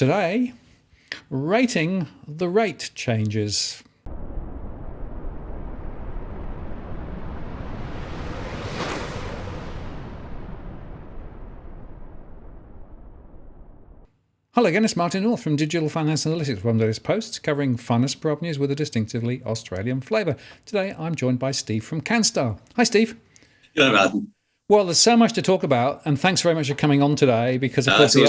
Today, rating the rate changes. Hello again, it's Martin North from Digital Finance Analytics, one of those posts covering finance prop news with a distinctively Australian flavour. Today I'm joined by Steve from Canstar. Hi Steve. Hello, Martin. Well, there's so much to talk about, and thanks very much for coming on today, because of course the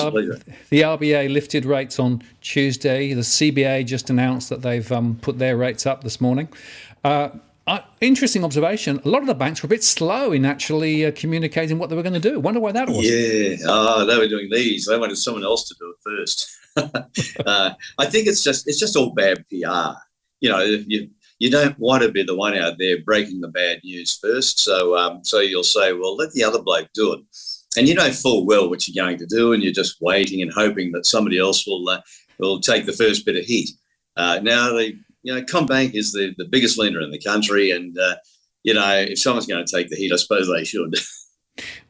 RBA lifted rates on Tuesday. The CBA just announced that they've put their rates up this morning. Interesting observation. A lot of the banks were a bit slow in actually communicating what they were going to do. Wonder why that was. Yeah, they were doing these. They wanted someone else to do it first. I think it's just all bad PR. You know, you don't want to be the one out there breaking the bad news first. So you'll say, well, let the other bloke do it, and you know full well what you're going to do, and you're just waiting and hoping that somebody else will take the first bit of heat. Now CommBank is the biggest lender in the country, and if someone's going to take the heat, I suppose they should.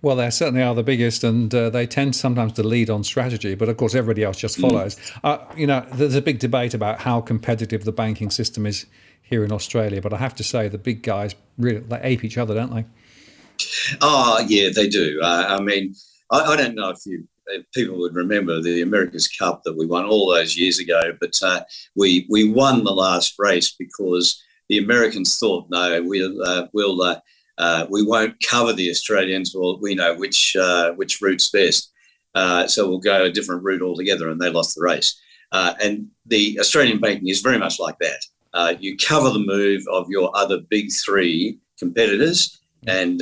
Well, they certainly are the biggest, and they tend sometimes to lead on strategy, but of course everybody else just follows. There's a big debate about how competitive the banking system is here in Australia, but I have to say the big guys really they ape each other, don't they? Oh, yeah, they do. I don't know if people would remember the America's Cup that we won all those years ago, but we won the last race because the Americans thought, no, we won't cover the Australians. Well, we know which route's best, so we'll go a different route altogether, and they lost the race. And the Australian banking is very much like that. You cover the move of your other big three competitors, and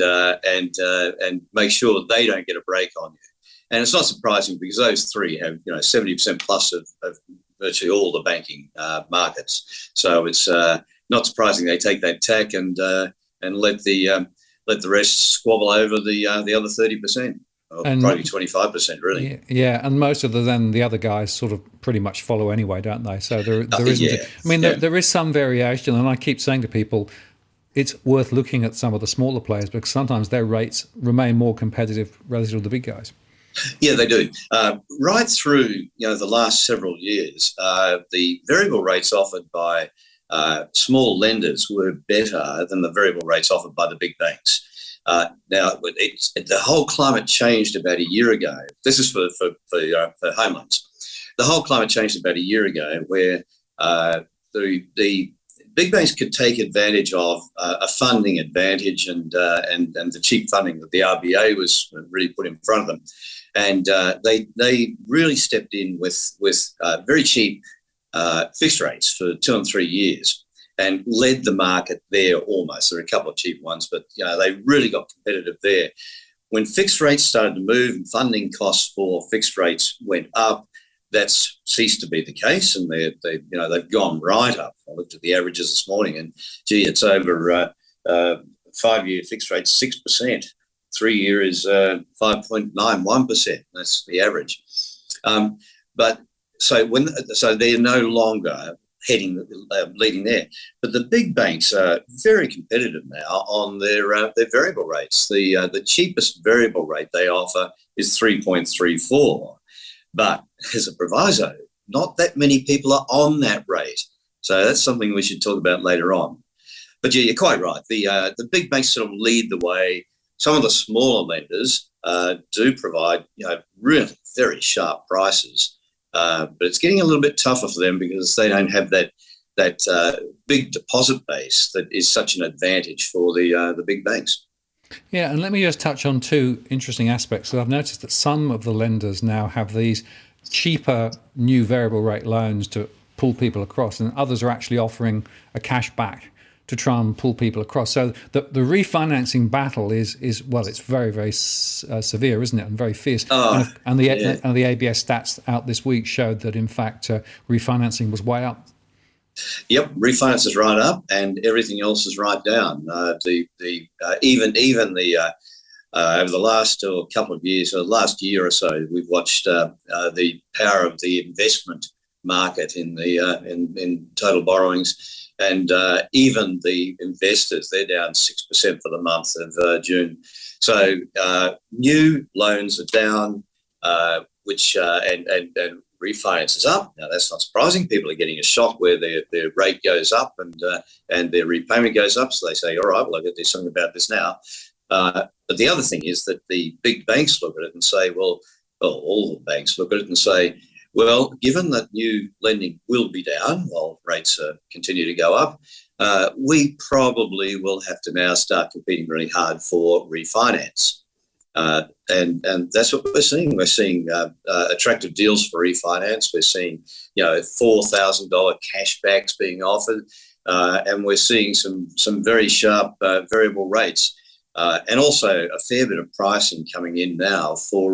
make sure they don't get a break on you. And it's not surprising because those three have 70% plus of virtually all the banking markets. So it's not surprising they take that tack and let the rest squabble over the other 30%, or probably 25%, really. Yeah, and most of the other guys sort of pretty much follow anyway, don't they? So there isn't. There is some variation, and I keep saying to people, it's worth looking at some of the smaller players because sometimes their rates remain more competitive relative to the big guys. Yeah, they do. Right through the last several years, the variable rates offered by small lenders were better than the variable rates offered by the big banks. Now, the whole climate changed about a year ago. This is for home loans. The whole climate changed about a year ago, where the big banks could take advantage of a funding advantage and the cheap funding that the RBA was really put in front of them. And they really stepped in with very cheap fixed rates for 2 and 3 years and led the market there almost. There are a couple of cheap ones, but they really got competitive there. When fixed rates started to move and funding costs for fixed rates went up, that's ceased to be the case, and they've gone right up. I looked at the averages this morning, and it's over 5-year fixed rate 6%. 3-year is 5.91%. That's the average. So they're no longer leading there. But the big banks are very competitive now on their variable rates. The cheapest variable rate they offer is 3.34, but as a proviso, not that many people are on that rate. So that's something we should talk about later on. But yeah, you're quite right. The big banks sort of lead the way. Some of the smaller lenders do provide, really very sharp prices, but it's getting a little bit tougher for them because they don't have that big deposit base that is such an advantage for the big banks. Yeah, and let me just touch on two interesting aspects. So I've noticed that some of the lenders now have these cheaper new variable rate loans to pull people across, and others are actually offering a cash back to try and pull people across. So the refinancing battle is it's very, very severe, isn't it, and very fierce. And the ABS stats out this week showed that in fact refinancing was way up. Yep, refinance is right up, and everything else is right down. Even over the last couple of years, or the last year or so, we've watched the power of the investment market in total borrowings. And even the investors, they're down 6% for the month of June. So new loans are down, which and refinance is up. Now, that's not surprising. People are getting a shock where their rate goes up and their repayment goes up. So they say, all right, well, I've got to do something about this now. But the other thing is that the big banks look at it and say, well, all the banks look at it and say, well, given that new lending will be down while rates continue to go up, we probably will have to now start competing really hard for refinance. And that's what we're seeing. We're seeing attractive deals for refinance. We're seeing, $4,000 cashbacks being offered, and we're seeing some very sharp variable rates, and also a fair bit of pricing coming in now for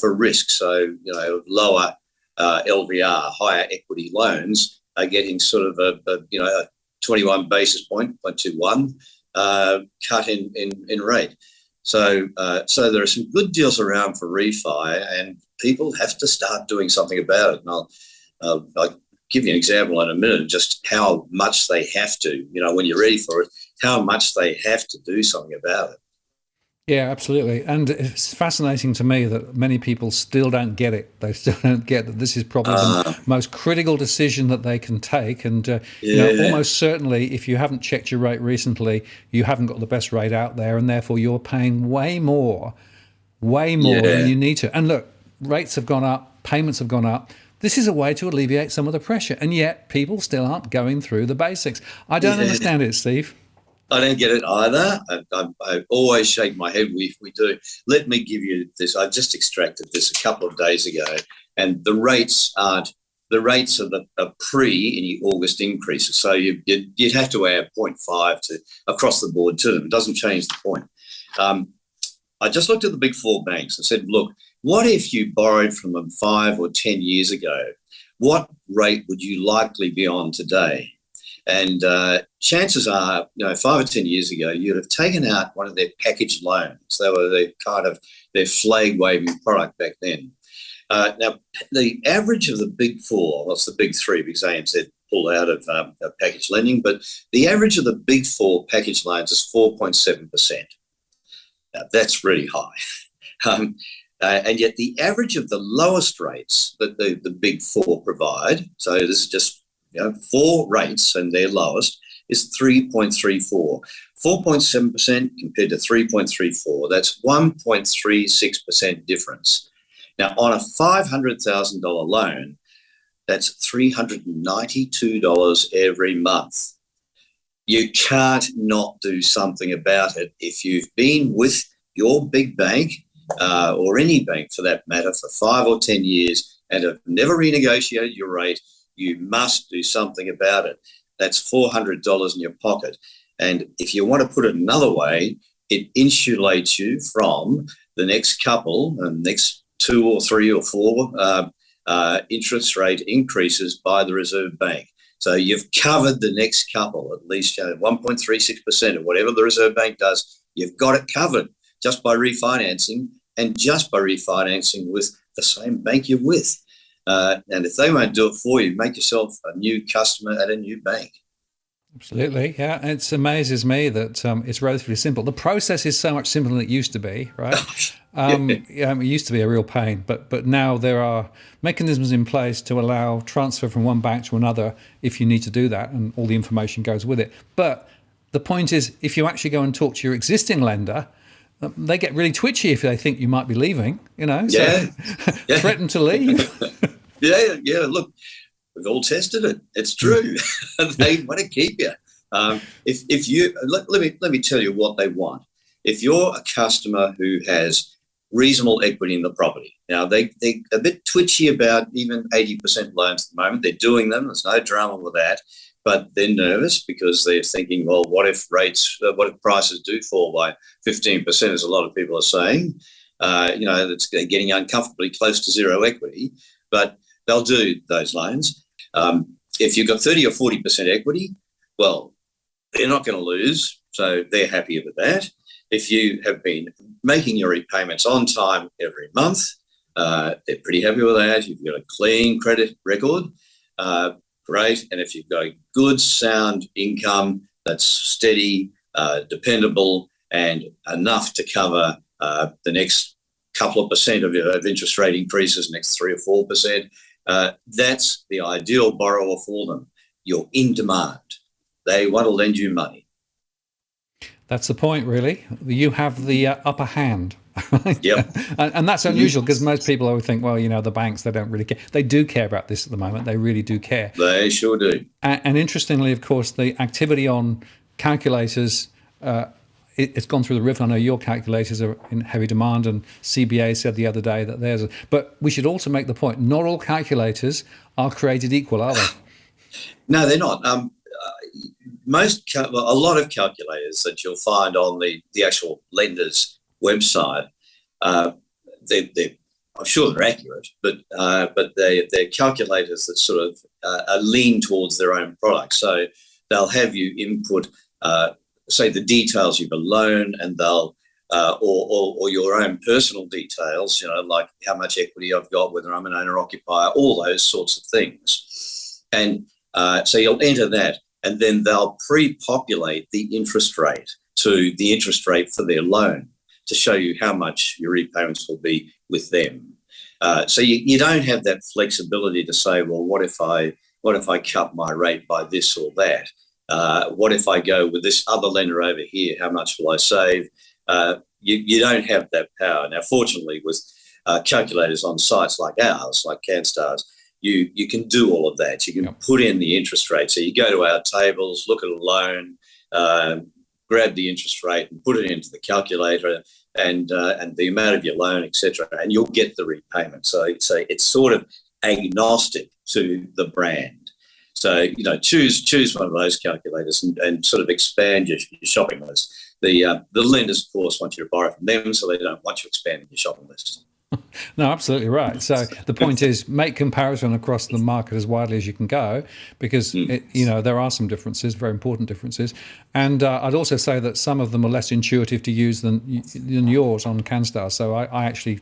risk. So lower LVR, higher equity loans are getting sort of a 21 basis point, 0.21 cut in rate. So there are some good deals around for refi, and people have to start doing something about it. And I'll give you an example in a minute of just how much they have to, when you're ready for it, how much they have to do something about it. Yeah, absolutely. And it's fascinating to me that many people still don't get it. They still don't get that this is probably the most critical decision that they can take. And, almost certainly, if you haven't checked your rate recently, you haven't got the best rate out there. And therefore, you're paying way more than you need to. And look, rates have gone up, payments have gone up. This is a way to alleviate some of the pressure. And yet, people still aren't going through the basics. I don't understand it, Steve. I don't get it either. I always shake my head. We do. Let me give you this. I just extracted this a couple of days ago, and the rates are pre any August increases. So you'd have to add 0.5 to across the board to them. It doesn't change the point. I just looked at the big four banks and said, look, what if you borrowed from them 5 or 10 years ago? What rate would you likely be on today? And chances are, 5 or 10 years ago, you'd have taken out one of their package loans. They were their flag-waving product back then. Now, the average of the big four, well, it's the big three because ANZ pulled out of package lending, but the average of the big four package loans is 4.7%. Now, that's really high. And yet the average of the lowest rates that the big four provide, so this is just 4 rates and their lowest, is 3.34. 4.7% compared to 3.34. That's 1.36% difference. Now, on a $500,000 loan, that's $392 every month. You can't not do something about it. If you've been with your big bank, or any bank for that matter, for 5 or 10 years and have never renegotiated your rate, you must do something about it. That's $400 in your pocket. And if you want to put it another way, it insulates you from the next couple and next 2 or 3 or 4 interest rate increases by the Reserve Bank. So you've covered the next couple, at least 1.36% or whatever the Reserve Bank does. You've got it covered just by refinancing, and just by refinancing with the same bank you're with. And if they won't do it for you, make yourself a new customer at a new bank. Absolutely, yeah. It amazes me that it's relatively simple. The process is so much simpler than it used to be, right? It used to be a real pain, but now there are mechanisms in place to allow transfer from one bank to another if you need to do that, and all the information goes with it. But the point is, if you actually go and talk to your existing lender, they get really twitchy if they think you might be leaving, so threaten to leave. Look, we've all tested it. It's true. They want to keep you. If you let me tell you what they want. If you're a customer who has reasonable equity in the property, now they're a bit twitchy about even 80% loans at the moment. They're doing them. There's no drama with that. But they're nervous because they're thinking, well, what if prices do fall by 15%, as a lot of people are saying? It's getting uncomfortably close to zero equity, but they'll do those loans. If you've got 30 or 40% equity, well, they're not going to lose, so they're happy with that. If you have been making your repayments on time every month, they're pretty happy with that. You've got a clean credit record. Great. And if you've got a good, sound income that's steady, dependable, and enough to cover the next couple of percent of interest rate increases next 3 or 4%. That's the ideal borrower for them. You're in demand. They want to lend you money. That's the point, really. You have the upper hand. Right? Yep. And that's unusual because most people always think, well, the banks, they don't really care. They do care about this at the moment. They really do care. They sure do. And interestingly, of course, the activity on calculators, it's gone through the roof. I know your calculators are in heavy demand, and CBA said the other day that theirs. But we should also make the point, not all calculators are created equal, are they? No, they're not. A lot of calculators that you'll find on the actual lender's website, I'm sure they're accurate, but they're calculators that sort of lean towards their own product. So they'll have you input, say, the details of a loan, and they'll or your own personal details, like how much equity I've got, whether I'm an owner-occupier, all those sorts of things. And so you'll enter that, and then they'll pre-populate the interest rate to the interest rate for their loan to show you how much your repayments will be with them. So you don't have that flexibility to say, well, what if I cut my rate by this or that? What if I go with this other lender over here? How much will I save? You don't have that power. Now, fortunately, with calculators on sites like ours, like Canstar's, you can do all of that. You can put in the interest rate. So you go to our tables, look at a loan, grab the interest rate and put it into the calculator and the amount of your loan, etc., and you'll get the repayment. So it's sort of agnostic to the brand. So choose one of those calculators and sort of expand your shopping list. The lenders, of course, want you to borrow from them, so they don't want you expanding your shopping list. No, absolutely right. So the point is, make comparison across the market as widely as you can go, because there are some differences, very important differences. And I'd also say that some of them are less intuitive to use than yours on Canstar. So I actually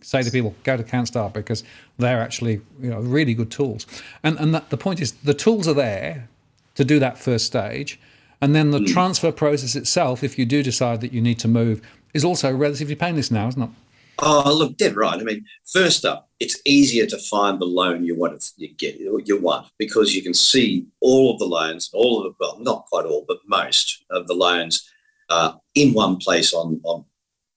say to people, go to Canstar, because they're actually really good tools. And the point is, the tools are there to do that first stage. And then the transfer process itself, if you do decide that you need to move, is also relatively painless now, isn't it? Oh, look, dead right. I mean, first up, it's easier to find the loan you want, because you can see all of the loans, well, not quite all, but most of the loans in one place on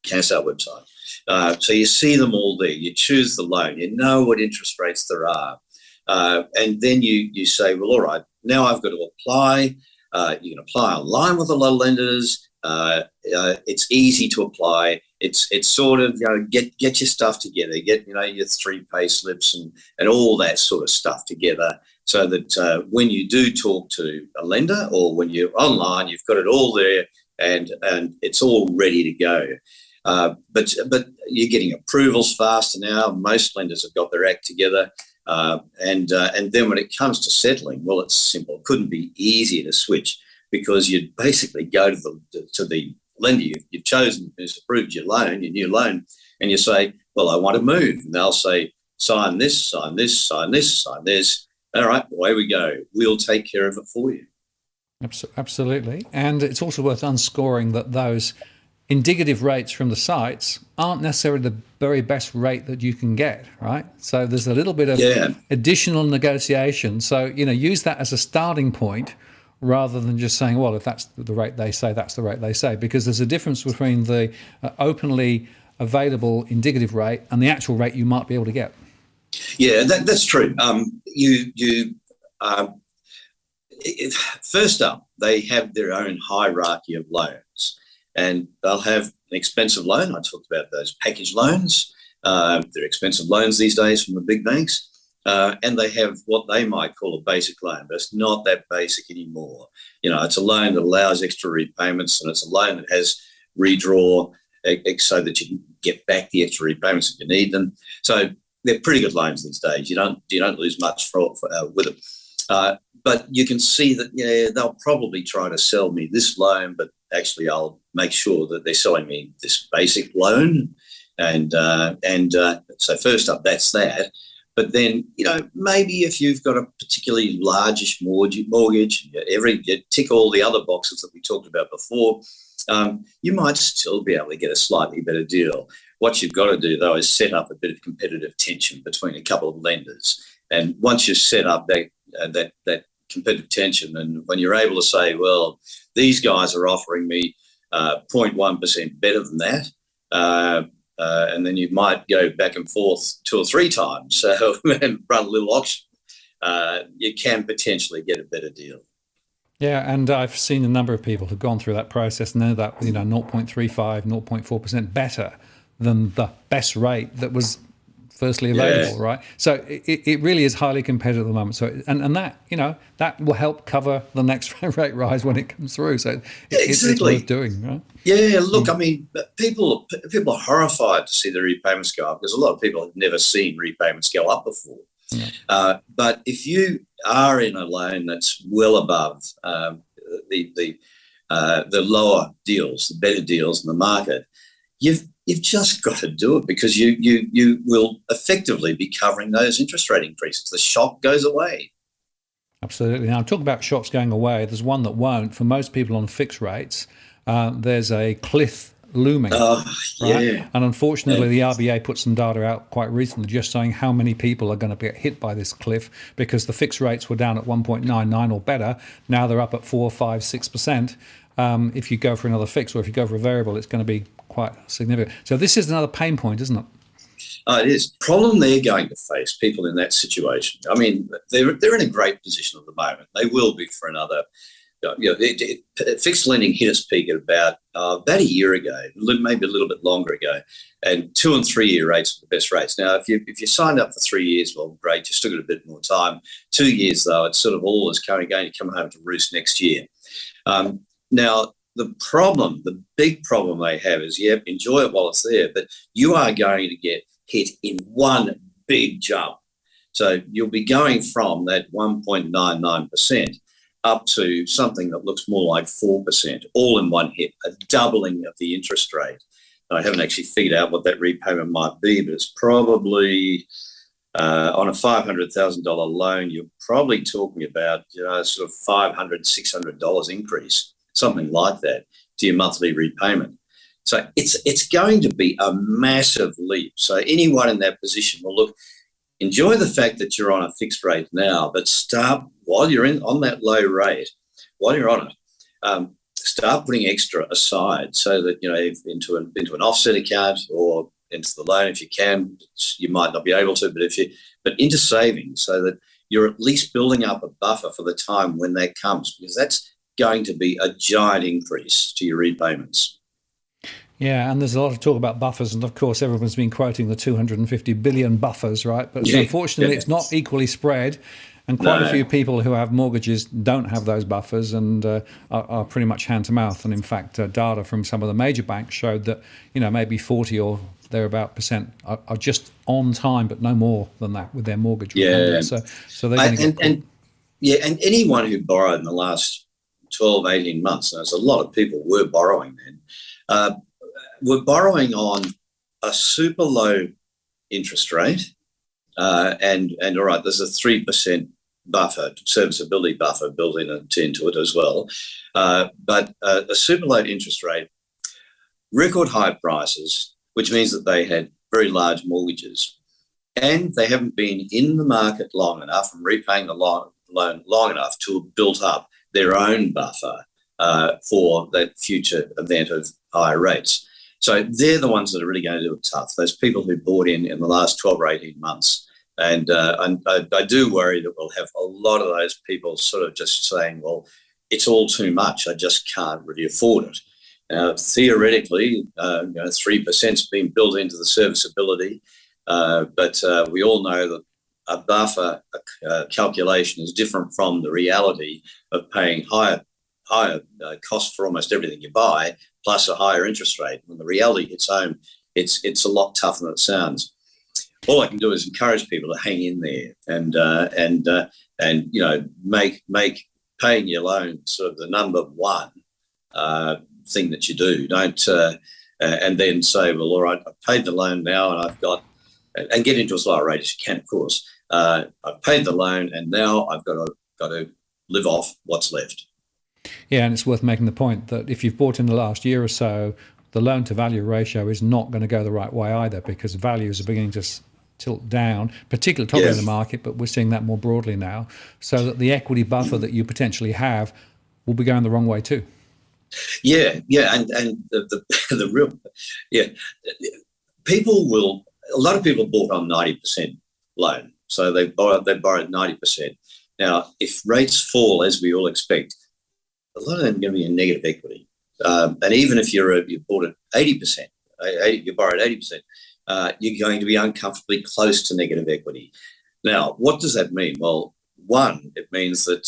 Canstar website. So you see them all there. You choose the loan. You know what interest rates there are. And then you say, well, all right, now I've got to apply. You can apply online with a lot of lenders. It's easy to apply. It's sort of, get your stuff together, get, your 3 pay slips and all that sort of stuff together, so that when you do talk to a lender or when you're online, you've got it all there and it's all ready to go. But you're getting approvals faster now. Most lenders have got their act together. And then when it comes to settling, well, it's simple. It couldn't be easier to switch, because you'd basically go to the lender you've chosen who's approved your new loan, and you say, well, I want to move. And they'll say, sign this, sign this, sign this, sign this. All right, away we go. We'll take care of it for you. Absolutely. And it's also worth unscoring that those indicative rates from the sites aren't necessarily the very best rate that you can get, right? So there's a little bit of additional negotiation. So, use that as a starting point, rather than just saying, well, if that's the rate they say, that's the rate they say, because there's a difference between the openly available indicative rate and the actual rate you might be able to get. Yeah, that's true. First up, they have their own hierarchy of loans, and they'll have an expensive loan. I talked about those package loans. They're expensive loans these days from the big banks. And they have what they might call a basic loan, but it's not that basic anymore. It's a loan that allows extra repayments, and it's a loan that has redraw so that you can get back the extra repayments if you need them. So they're pretty good loans these days. You don't lose much with them. But you can see that they'll probably try to sell me this loan, but actually I'll make sure that they're selling me this basic loan. And so first up, that's that. But then, maybe if you've got a particularly largish mortgage, you tick all the other boxes that we talked about before, you might still be able to get a slightly better deal. What you've got to do, though, is set up a bit of competitive tension between a couple of lenders. And once you set up that competitive tension, and when you're able to say, well, these guys are offering me 0.1% better than that, and then you might go back and forth 2 or 3 times and run a little auction, you can potentially get a better deal. Yeah, and I've seen a number of people who've gone through that process and know that 0.35, 0.4% better than the best rate that was firstly available, right? So it really is highly competitive at the moment. So and that that will help cover the next rate rise when it comes through. So it's worth doing, right? Yeah, look, I mean, people are horrified to see the repayments go up because a lot of people have never seen repayments go up before. Yeah. But if you are in a loan that's well above the lower deals, the better deals in the market, you've just got to do it because you will effectively be covering those interest rate increases. The shock goes away. Absolutely. Now, talk about shocks going away. There's one that won't. For most people on fixed rates, there's a cliff looming. Oh, right? Yeah. And unfortunately, the RBA put some data out quite recently just showing how many people are going to get hit by this cliff because the fixed rates were down at 1.99 or better. Now they're up at 4, 5, 6%. If you go for another fix or if you go for a variable, it's going to be quite significant. So this is another pain point, isn't it? It is. Problem they're going to face, people in that situation. I mean, they're in a great position at the moment. They will be for another. Fixed lending hit its peak at about a year ago, maybe a little bit longer ago, and 2 and 3 year rates were the best rates. Now, if you signed up for 3 years, well, great, you still got a bit more time. 2 years, though, it's sort of all is going to come home to roost next year. Now, the big problem they have is, enjoy it while it's there, but you are going to get hit in one big jump. So you'll be going from that 1.99% up to something that looks more like 4%, all in one hit, a doubling of the interest rate. I haven't actually figured out what that repayment might be, but it's probably on a $500,000 loan, you're probably talking about sort of $500, $600 increase, something like that, to your monthly repayment. So it's going to be a massive leap. So anyone in that position will enjoy the fact that you're on a fixed rate now, but start while you're on that low rate, while you're on it, start putting extra aside so that into an offset account or into the loan if you can. You might not be able to, but into savings so that you're at least building up a buffer for the time when that comes, because that's going to be a giant increase to your repayments. Yeah, and there's a lot of talk about buffers, and of course everyone's been quoting the 250 billion buffers, right? But unfortunately, it's not equally spread, and quite a few people who have mortgages don't have those buffers and are pretty much hand to mouth. And in fact, data from some of the major banks showed that maybe 40 or thereabout percent are just on time, but no more than that with their mortgage. Yeah. So they're going to get and anyone who borrowed in the last 12, 18 months, and there's a lot of people were borrowing then. We're borrowing on a super low interest rate, and all right, there's a 3% buffer, serviceability buffer built into it as well. But a super low interest rate, record high prices, which means that they had very large mortgages, and they haven't been in the market long enough and repaying the loan long enough to have built up their own buffer for that future event of higher rates. So they're the ones that are really going to do it tough, those people who bought in the last 12 or 18 months. And I do worry that we'll have a lot of those people sort of just saying, well, it's all too much. I just can't really afford it. Theoretically, 3% has been built into the serviceability, but we all know that a buffer calculation is different from the reality of paying higher cost for almost everything you buy, plus a higher interest rate. When the reality hits home, it's a lot tougher than it sounds. All I can do is encourage people to hang in there and make paying your loan sort of the number one thing that you do. Don't and then say, well, all right, I've paid the loan now, and I've got, and get into as low a rate as you can, of course. I've paid the loan, and now I've got to live off what's left. Yeah, and it's worth making the point that if you've bought in the last year or so the loan to value ratio is not going to go the right way either, because values are beginning to tilt down, particularly top end of the market, but we're seeing that more broadly now, so that the equity buffer that you potentially have will be going the wrong way too. And the real, a lot of people bought on 90% loan, so they borrowed 90%. Now, if rates fall as we all expect, a lot of them are going to be in negative equity, and even if you bought at 80%, you borrowed 80%. You're going to be uncomfortably close to negative equity. Now, what does that mean? Well, one, it means that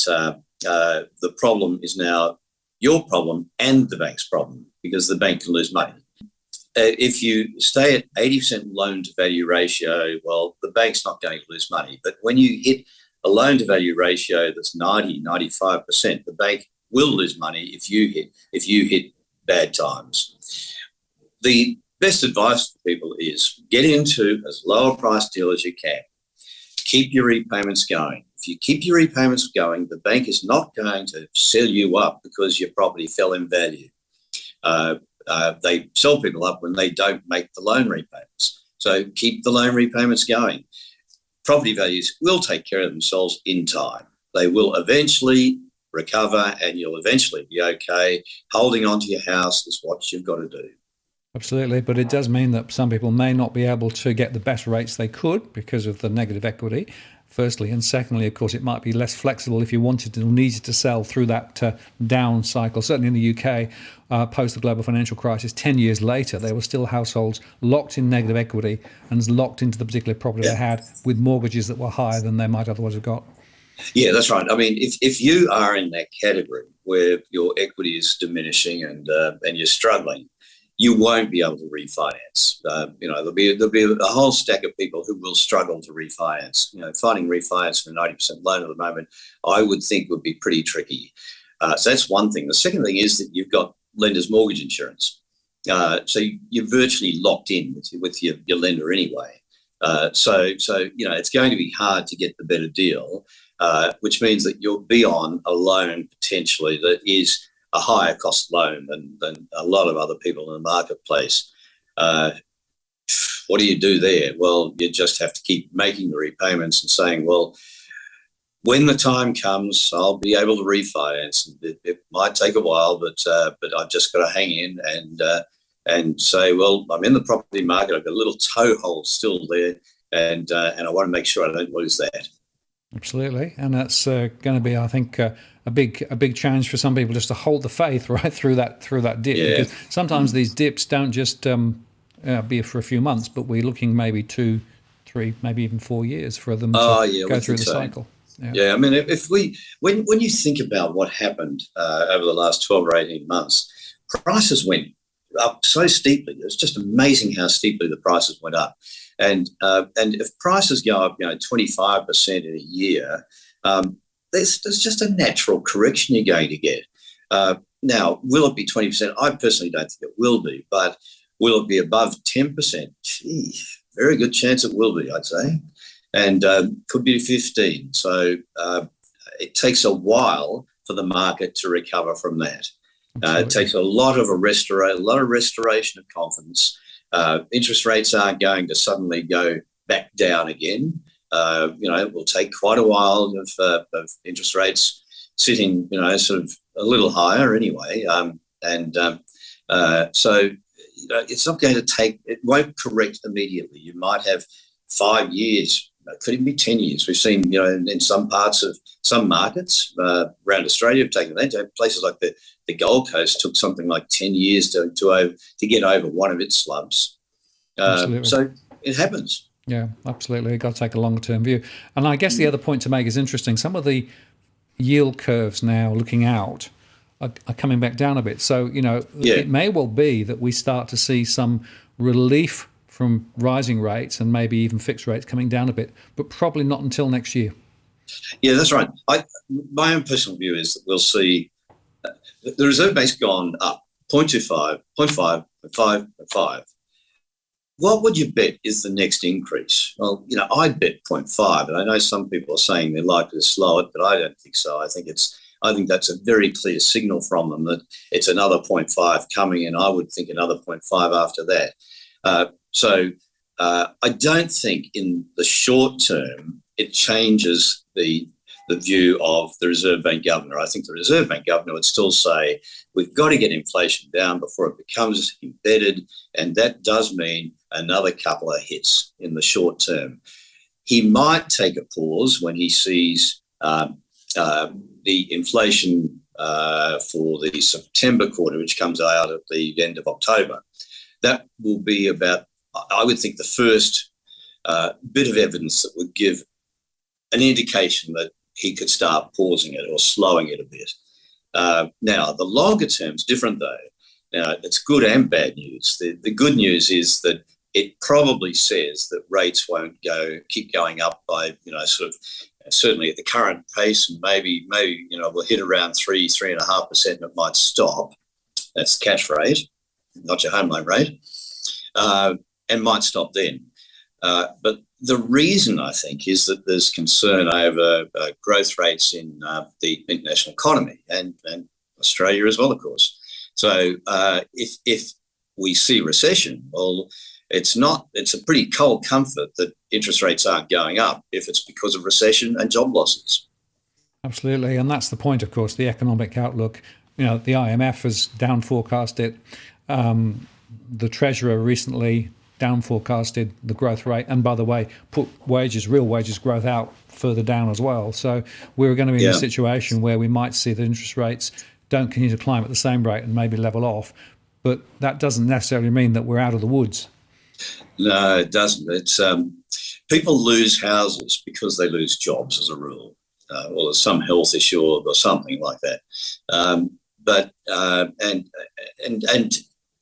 the problem is now your problem and the bank's problem, because the bank can lose money. If you stay at 80% loan to value ratio, well, the bank's not going to lose money. But when you hit a loan to value ratio that's 90, 95%, the bank will lose money if you hit bad times. The best advice for people is get into as low a price deal as you can. Keep your repayments going. If you keep your repayments going, the bank is not going to sell you up because your property fell in value. They sell people up when they don't make the loan repayments. So keep the loan repayments going. Property values will take care of themselves in time. They will eventually recover and you'll eventually be okay. Holding on to your house is what you've got to do. Absolutely, but it does mean that some people may not be able to get the best rates they could because of the negative equity, firstly. And secondly, of course, it might be less flexible if you wanted to, needed to sell through that down cycle. Certainly in the UK, post the global financial crisis, 10 years later, there were still households locked in negative equity and locked into the particular property they had with mortgages that were higher than they might otherwise have got. Yeah, that's right. I mean, if you are in that category where your equity is diminishing and you're struggling, you won't be able to refinance. There'll be a whole stack of people who will struggle to refinance. Finding refinance for a 90% loan at the moment, I would think would be pretty tricky. So that's one thing. The second thing is that you've got lender's mortgage insurance. So you're virtually locked in with your lender anyway. So it's going to be hard to get the better deal, which means that you'll be on a loan potentially that is a higher cost loan than a lot of other people in the marketplace. What do you do there? Well, you just have to keep making the repayments and saying, well, when the time comes, I'll be able to refinance. It might take a while, but I've just got to hang in and say, well, I'm in the property market. I've got a little toehold still there, and I want to make sure I don't lose that. Absolutely, and that's going to be, I think, a big challenge for some people just to hold the faith right through that dip. Yeah. Because sometimes these dips don't just be for a few months, but we're looking maybe 2, 3, maybe even 4 years for them to go through the cycle. Yeah, I mean, when you think about what happened over the last 12 or 18 months, prices went up so steeply. It's just amazing how steeply the prices went up. And if prices go up, 25% in a year, there's just a natural correction you're going to get. Now, will it be 20%? I personally don't think it will be, but will it be above 10%? Gee, very good chance it will be, I'd say, and could be 15%. So it takes a while for the market to recover from that. It takes a lot of restoration of confidence. Interest rates aren't going to suddenly go back down again. It will take quite a while of interest rates sitting, sort of a little higher anyway. So it's not going to it won't correct immediately. You might have 5 years, could even be 10 years. We've seen, in some parts of some markets around Australia have taken that. Places like the Gold Coast took something like 10 years to get over one of its slumps. So it happens. Yeah, absolutely. You've got to take a longer-term view. And I guess the other point to make is interesting. Some of the yield curves now looking out are coming back down a bit. So, it may well be that we start to see some relief from rising rates and maybe even fixed rates coming down a bit, but probably not until next year. Yeah, that's right. My own personal view is that we'll see the reserve bank's gone up 0.25, 0.5, 0.5, 0.5. What would you bet is the next increase? Well, I'd bet 0.5, and I know some people are saying they're likely to slow it, but I don't think so. I think it's I think that's a very clear signal from them that it's another 0.5 coming, and I would think another 0.5 after that. I don't think in the short term it changes the view of the Reserve Bank governor. I think the Reserve Bank governor would still say we've got to get inflation down before it becomes embedded, and that does mean another couple of hits in the short term. He might take a pause when he sees the inflation for the September quarter, which comes out at the end of October. That will be about, I would think, the first bit of evidence that would give an indication that he could start pausing it or slowing it a bit. Now, the longer term's different, though. Now, it's good and bad news. The good news is that it probably says that rates won't keep going up by, certainly at the current pace, and maybe we'll hit around 3.5%, and it might stop. That's the cash rate, not your home loan rate, and might stop then. But the reason, I think, is that there's concern over growth rates in the international economy and Australia as well, of course. So if we see recession, well, it's a pretty cold comfort that interest rates aren't going up if it's because of recession and job losses. Absolutely. And that's the point, of course, the economic outlook. The IMF has down forecasted. The Treasurer recently down forecasted the growth rate, and by the way, put real wages growth out further down as well. So we're going to be in a situation where we might see that interest rates don't continue to climb at the same rate and maybe level off, but that doesn't necessarily mean that we're out of the woods. No, it doesn't. It's people lose houses because they lose jobs as a rule, or there's some health issue or something like that.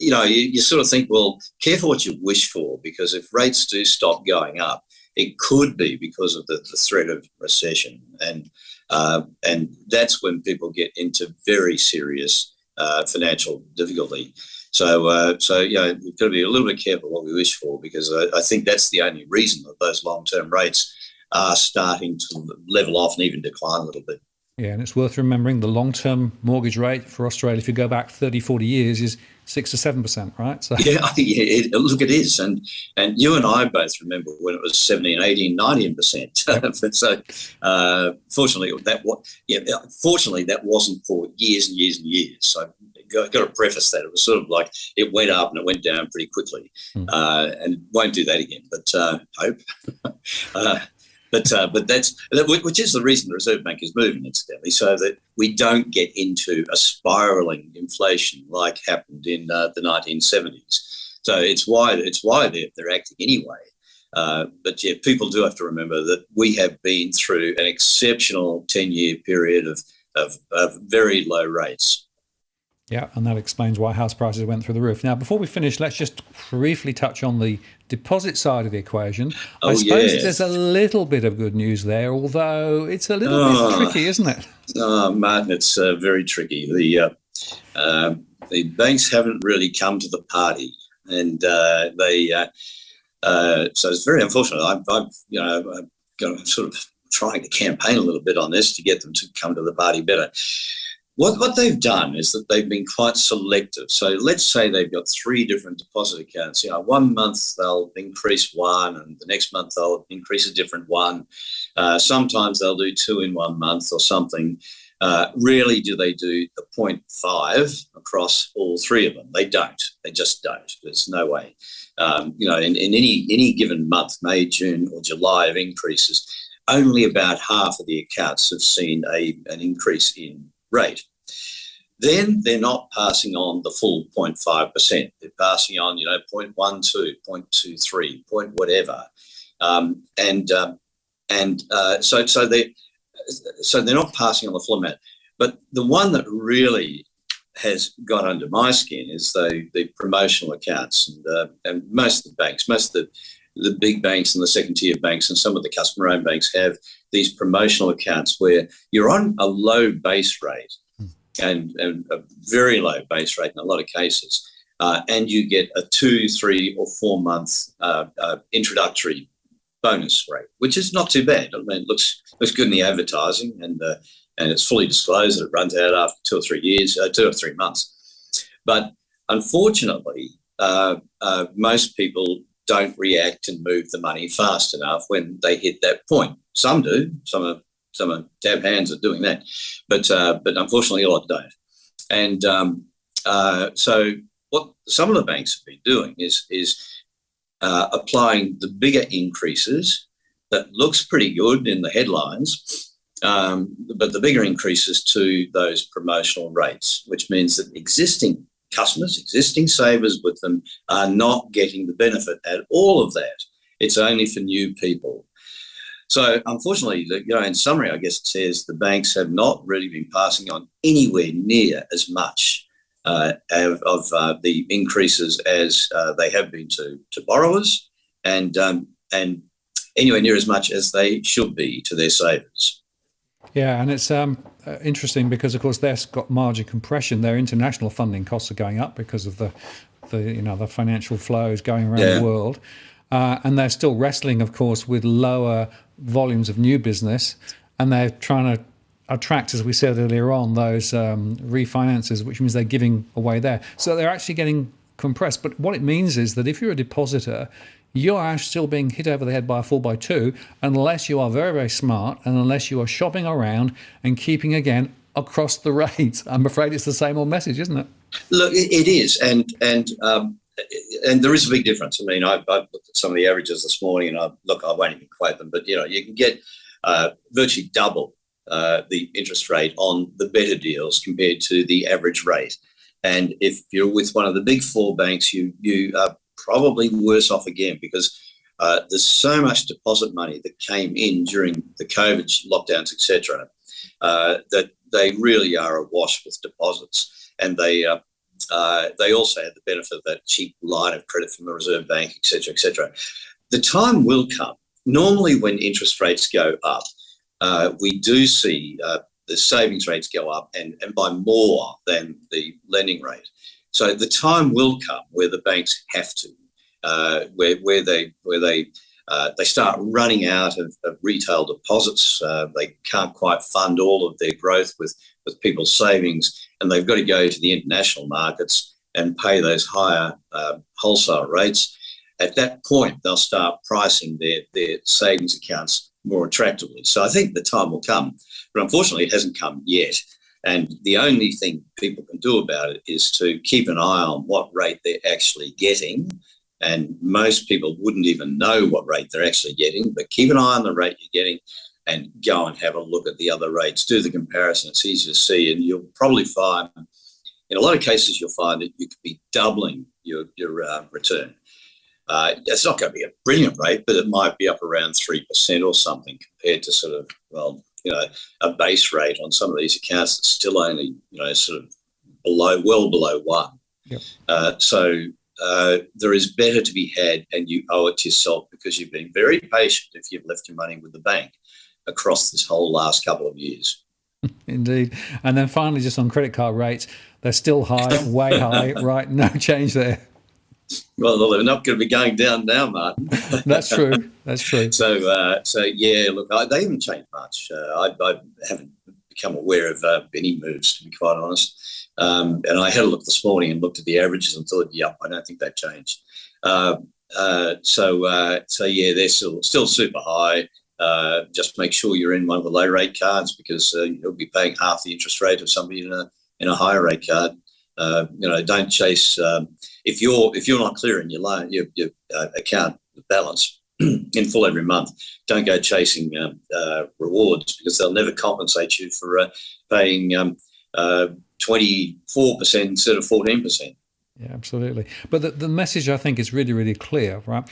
You sort of think, well, careful what you wish for, because if rates do stop going up, it could be because of the threat of recession, and that's when people get into very serious financial difficulty. So we've got to be a little bit careful what we wish for, because I think that's the only reason that those long-term rates are starting to level off and even decline a little bit. Yeah, and it's worth remembering the long-term mortgage rate for Australia, if you go back 30, 40 years, is 6 to 7%, right? So look, it is. And you and I both remember when it was 17, 18, 19%. But so fortunately, that wasn't for years and years and years. So I've got to preface that. It was sort of like it went up and it went down pretty quickly. And won't do that again, but hope. But which is the reason the Reserve Bank is moving, incidentally, so that we don't get into a spiralling inflation like happened in the 1970s. So it's why they're acting anyway. But yeah, people do have to remember that we have been through an exceptional 10-year period of very low rates. Yeah, and that explains why house prices went through the roof. Now, before we finish, let's just briefly touch on the deposit side of the equation. I suppose there's a little bit of good news there, although it's a little bit tricky, isn't it? Oh, Martin, it's very tricky. The banks haven't really come to the party, and so it's very unfortunate. I'm sort of trying to campaign a little bit on this to get them to come to the party better. What they've done is that they've been quite selective. So let's say they've got 3 different deposit accounts. 1 month they'll increase one, and the next month they'll increase a different one. Sometimes they'll do 2 in 1 month or something. Rarely do they do the 0.5 across all 3 of them. They don't. They just don't. There's no way. In any given month, May, June, or July of increases, only about half of the accounts have seen an increase in rate. Then they're not passing on the full 0.5%. They're passing on, 0.12, 0.23, point whatever, so they're not passing on the full amount. But the one that really has got under my skin is the promotional accounts, and most of the banks, most of the big banks and the second-tier banks and some of the customer-owned banks have these promotional accounts where you're on a low base rate and a very low base rate in a lot of cases, and you get a 2, 3, or 4 month introductory bonus rate, which is not too bad. I mean, it looks good in the advertising, and and it's fully disclosed that it runs out after 2 or 3 years, 2 or 3 months. But unfortunately, most people don't react and move the money fast enough when they hit that point. Some do. Some are dab hands at doing that, but unfortunately a lot don't. And so what some of the banks have been doing is applying the bigger increases that looks pretty good in the headlines, but the bigger increases to those promotional rates, which means that existing customers, existing savers with them, are not getting the benefit at all of that. It's only for new people. So unfortunately, in summary, I guess it says the banks have not really been passing on anywhere near as much of the increases as they have been to borrowers, and anywhere near as much as they should be to their savers. Yeah, and it's interesting because, of course, they've got margin compression. Their international funding costs are going up because of the financial flows going around the world, and they're still wrestling, of course, with lower volumes of new business, and they're trying to attract, as we said earlier on, those refinances, which means they're giving away there. So they're actually getting compressed. But what it means is that if you're a depositor, you are still being hit over the head by a 4x2 unless you are very, very smart and unless you are shopping around and keeping, again, across the rate. I'm afraid it's the same old message, isn't it? Look, it is. And there is a big difference. I mean, I've looked at some of the averages this morning, and I won't even quote them, but, you can get virtually double the interest rate on the better deals compared to the average rate. And if you're with one of the big four banks, you are probably worse off again, because there's so much deposit money that came in during the COVID lockdowns, etc., that they really are awash with deposits, and they also had the benefit of that cheap line of credit from the Reserve Bank, etc., etc. The time will come. Normally, when interest rates go up, we do see the savings rates go up, and by more than the lending rate. So the time will come where the banks have to, where they start running out of retail deposits. They can't quite fund all of their growth with people's savings, and they've got to go to the international markets and pay those higher wholesale rates. At that point, they'll start pricing their savings accounts more attractively. So I think the time will come, but unfortunately it hasn't come yet. And the only thing people can do about it is to keep an eye on what rate they're actually getting. And most people wouldn't even know what rate they're actually getting, but keep an eye on the rate you're getting and go and have a look at the other rates. Do the comparison. It's easy to see, and you'll probably find, in a lot of cases, you'll find that you could be doubling your return. It's not going to be a brilliant rate, but it might be up around 3% or something compared to sort of, a base rate on some of these accounts that's still only, sort of well below 1. Yep. So there is better to be had, and you owe it to yourself because you've been very patient if you've left your money with the bank across this whole last couple of years. Indeed. And then finally, just on credit card rates, they're still high, way high, right? No change there. Well, they're not going to be going down now, Martin. That's true. That's true. So yeah, look, they haven't changed much. I haven't become aware of any moves, to be quite honest. And I had a look this morning and looked at the averages and thought, I don't think they've changed. So yeah, they're still super high. Just make sure you're in one of the low rate cards, because you'll be paying half the interest rate of somebody in a higher rate card. Don't chase. If you're not clearing your loan, your account balance in full every month, don't go chasing rewards, because they'll never compensate you for paying 24% instead of 14%. Yeah, absolutely. But the message, I think, is really, really clear, right?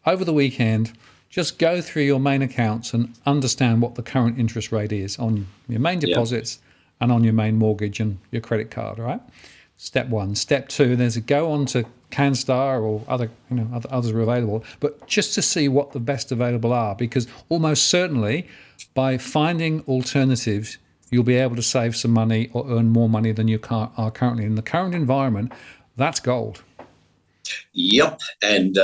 Over the weekend, just go through your main accounts and understand what the current interest rate is on your main deposits and on your main mortgage and your credit card, right? Step one. Step two, there's a go on to Canstar or others are available, but just to see what the best available are, because almost certainly by finding alternatives, you'll be able to save some money or earn more money than you are currently. In the current environment, that's gold. Yep. And,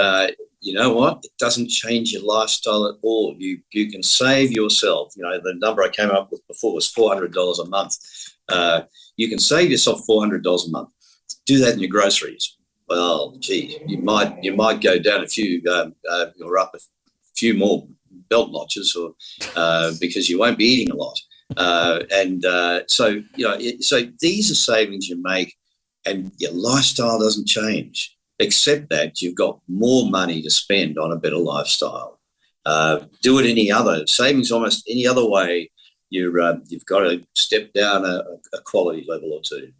you know what? It doesn't change your lifestyle at all. You can save yourself. You know, the number I came up with before was $400 a month. You can save yourself $400 a month. Do that in your groceries. Well, gee, you might go down a few or up a few more belt notches, or because you won't be eating a lot. So these are savings you make, and your lifestyle doesn't change, except that you've got more money to spend on a better lifestyle. Do it any other savings, almost any other way. You've got to step down a quality level or two.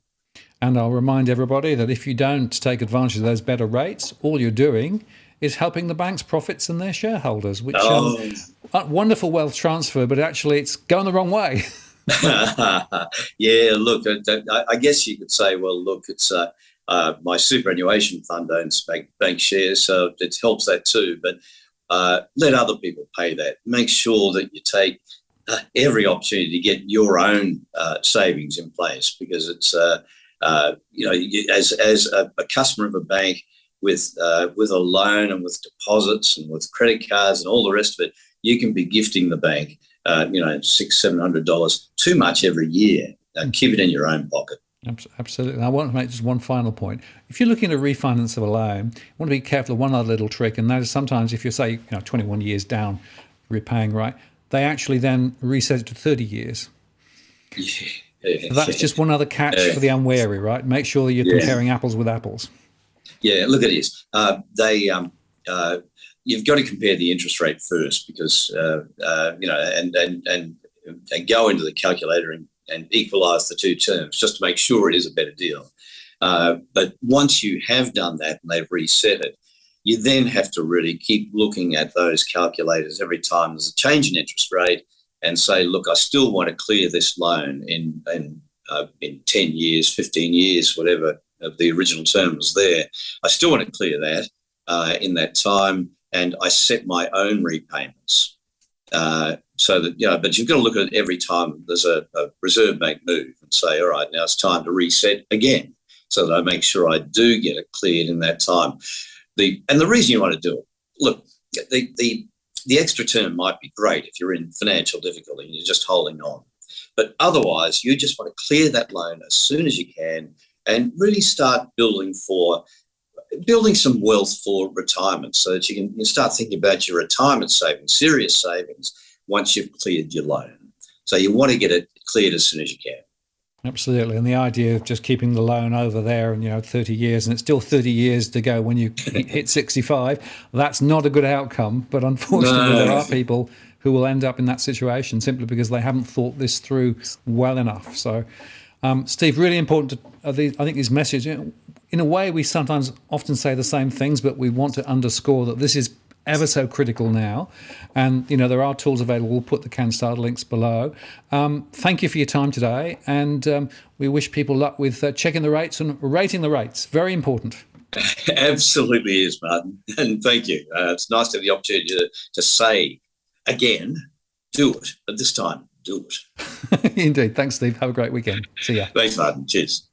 And I'll remind everybody that if you don't take advantage of those better rates, all you're doing is helping the bank's profits and their shareholders, which wonderful wealth transfer, but actually it's going the wrong way. Yeah, look, I guess you could say, well, look, it's my superannuation fund owns bank shares, so it helps that too. But let other people pay that. Make sure that you take every opportunity to get your own savings in place, because it's as a customer of a bank with a loan and with deposits and with credit cards and all the rest of it, you can be gifting the bank $600-700 too much every year. Keep it in your own pocket. Absolutely. And I want to make just one final point. If you're looking to refinance of a loan, you want to be careful of one other little trick, and that is sometimes if you're, say, 21 years down repaying, right, they actually then reset it to 30 years. Yeah. So that's just one other catch for the unwary, right? Make sure that you're comparing apples with apples. Yeah, look at this. You've got to compare the interest rate first, because and go into the calculator and equalise the two terms just to make sure it is a better deal. But once you have done that and they've reset it, you then have to really keep looking at those calculators every time there's a change in interest rate and say, look, I still want to clear this loan in 10 years, 15 years, whatever the original term was there. I still want to clear that in that time, and I set my own repayments. So that, but you've got to look at it every time there's a Reserve Bank move and say, all right, now it's time to reset again, so that I make sure I do get it cleared in that time. And the reason you want to do it, look, the extra term might be great if you're in financial difficulty and you're just holding on. But otherwise, you just want to clear that loan as soon as you can and really start building some wealth for retirement, so that you can start thinking about your retirement savings, serious savings, once you've cleared your loan. So you want to get it cleared as soon as you can. Absolutely. And the idea of just keeping the loan over there and, 30 years, and it's still 30 years to go when you hit 65, that's not a good outcome. But unfortunately, there are people who will end up in that situation simply because they haven't thought this through well enough. So, Steve, really important I think these messages, in a way, we sometimes often say the same things, but we want to underscore that this is ever so critical now. And, there are tools available. We'll put the Canstar links below. Thank you for your time today. And we wish people luck with checking the rates and rating the rates. Very important. Absolutely is, Martin. And thank you. It's nice to have the opportunity to say again, do it. But this time, do it. Indeed. Thanks, Steve. Have a great weekend. See ya. Thanks, Martin. Cheers.